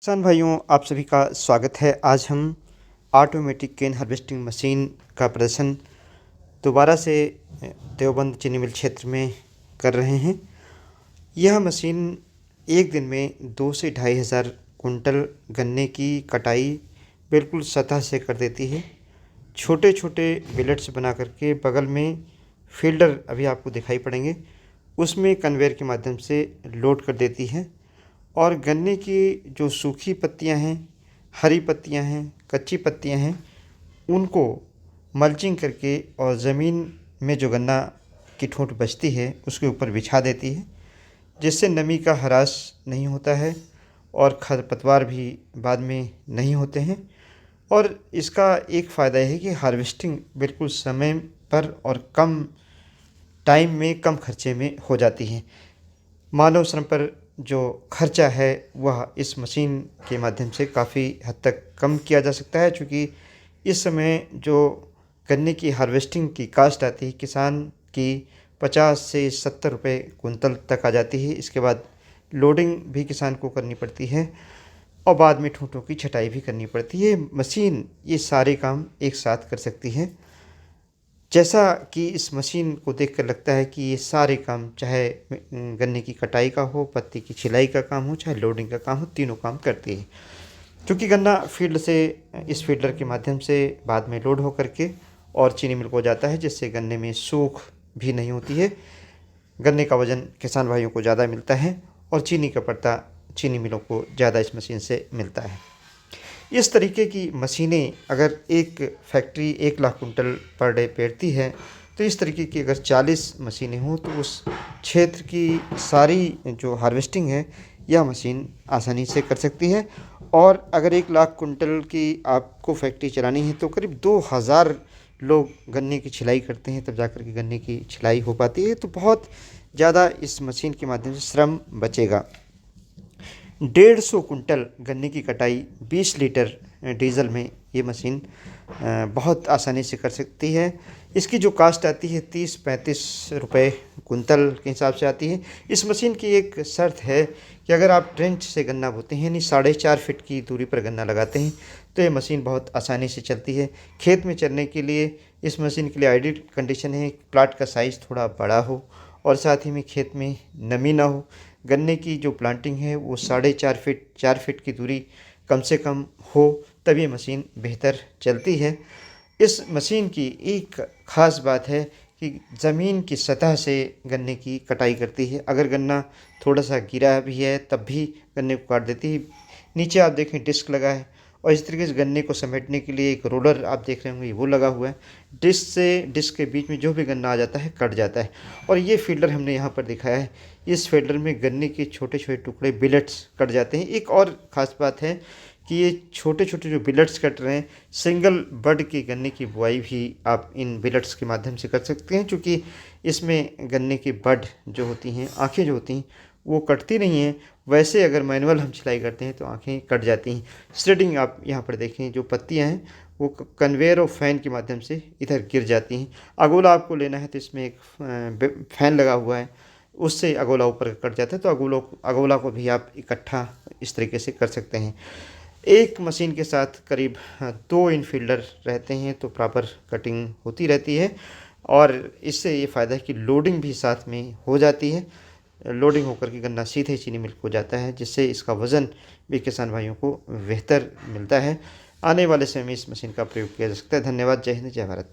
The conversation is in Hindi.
किसान भाइयों, आप सभी का स्वागत है। आज हम ऑटोमेटिक केन हार्वेस्टिंग मशीन का प्रदर्शन दोबारा से देवबंद चीनी मिल क्षेत्र में कर रहे हैं। यह मशीन एक दिन में 2 से 2,500 कुंटल गन्ने की कटाई बिल्कुल सतह से कर देती है। छोटे छोटे बिलेट्स बना करके बगल में फील्डर अभी आपको दिखाई पड़ेंगे, उसमें कन्वेयर के माध्यम से लोड कर देती है और गन्ने की जो सूखी पत्तियां हैं, हरी पत्तियां हैं, कच्ची पत्तियां हैं, उनको मल्चिंग करके और ज़मीन में जो गन्ना की ठूंठ बचती है उसके ऊपर बिछा देती है, जिससे नमी का ह्रास नहीं होता है और खरपतवार भी बाद में नहीं होते हैं। और इसका एक फ़ायदा यह है कि हार्वेस्टिंग बिल्कुल समय पर और कम टाइम में, कम खर्चे में हो जाती है। मानव श्रम पर जो खर्चा है वह इस मशीन के माध्यम से काफ़ी हद तक कम किया जा सकता है, क्योंकि इस समय जो गन्ने की हार्वेस्टिंग की कास्ट आती है किसान की 50 से 70 रुपये कुंतल तक आ जाती है। इसके बाद लोडिंग भी किसान को करनी पड़ती है और बाद में ठूंठों की छटाई भी करनी पड़ती है। मशीन ये सारे काम एक साथ कर सकती है। जैसा कि इस मशीन को देखकर लगता है कि ये सारे काम, चाहे गन्ने की कटाई का हो, पत्ती की छिलाई का काम हो, चाहे लोडिंग का काम हो, तीनों काम करती है। क्योंकि गन्ना फील्ड से इस फील्डर के माध्यम से बाद में लोड होकर के और चीनी मिल को जाता है, जिससे गन्ने में सूख भी नहीं होती है। गन्ने का वज़न किसान भाइयों को ज़्यादा मिलता है और चीनी का पड़ता चीनी मिलों को ज़्यादा इस मशीन से मिलता है। इस तरीके की मशीनें अगर एक फैक्ट्री 1,00,000 कुंटल पर डे पेरती है, तो इस तरीके की अगर 40 मशीनें हों तो उस क्षेत्र की सारी जो हार्वेस्टिंग है यह मशीन आसानी से कर सकती है। और अगर 1,00,000 कुंटल की आपको फैक्ट्री चलानी है तो करीब 2,000 लोग गन्ने की छिलाई करते हैं, तब जाकर के गन्ने की छिलाई हो पाती है। तो बहुत ज़्यादा इस मशीन के माध्यम से श्रम बचेगा। 150 कुंटल गन्ने की कटाई 20 लीटर डीजल में ये मशीन बहुत आसानी से कर सकती है। इसकी जो कास्ट आती है 30-35 रुपये कुंतल के हिसाब से आती है। इस मशीन की एक शर्त है कि अगर आप ट्रेंच से गन्ना बोते हैं, यानी 4.5 फीट की दूरी पर गन्ना लगाते हैं, तो ये मशीन बहुत आसानी से चलती है। खेत में चलने के लिए इस मशीन के लिए आइडियल कंडीशन है, प्लाट का साइज़ थोड़ा बड़ा हो और साथ ही में खेत में नमी ना हो। गन्ने की जो प्लांटिंग है वो 4.5 फीट की दूरी कम से कम हो, तब ये मशीन बेहतर चलती है। इस मशीन की एक ख़ास बात है कि ज़मीन की सतह से गन्ने की कटाई करती है। अगर गन्ना थोड़ा सा गिरा भी है तब भी गन्ने को काट देती है। नीचे आप देखें डिस्क लगा है और इस तरीके से गन्ने को समेटने के लिए एक रोलर आप देख रहे होंगे, वो लगा हुआ है। डिस्क से डिस्क के बीच में जो भी गन्ना आ जाता है कट जाता है। और ये फील्डर हमने यहाँ पर दिखाया है, इस फील्डर में गन्ने के छोटे छोटे टुकड़े बिलेट्स कट जाते हैं। एक और ख़ास बात है कि ये छोटे छोटे जो बिलेट्स कट रहे हैं, सिंगल बड के गन्ने की बुआई भी आप इन बिलेट्स के माध्यम से कर सकते हैं, क्योंकि इसमें गन्ने के बड जो होती हैं, आँखें जो होती हैं, वो कटती नहीं हैं। वैसे अगर मैनुअल हम सिलाई करते हैं तो आँखें कट जाती हैं। स्ट्रेडिंग आप यहाँ पर देखें, जो पत्तियाँ हैं वो कन्वेयर और फैन के माध्यम से इधर गिर जाती हैं। अगोला आपको लेना है तो इसमें एक फैन लगा हुआ है, उससे अगोला ऊपर कट जाता है। तो अगोला को भी आप इकट्ठा इस तरीके से कर सकते हैं। एक मशीन के साथ करीब 2 इनफील्डर रहते हैं, तो प्रॉपर कटिंग होती रहती है। और इससे ये फ़ायदा है कि लोडिंग भी साथ में हो जाती है। लोडिंग होकर के गन्ना सीधे चीनी मिल को जाता है, जिससे इसका वज़न भी किसान भाइयों को बेहतर मिलता है। आने वाले समय में इस मशीन का प्रयोग किया जा सकता है। धन्यवाद। जय हिंद, जय भारत।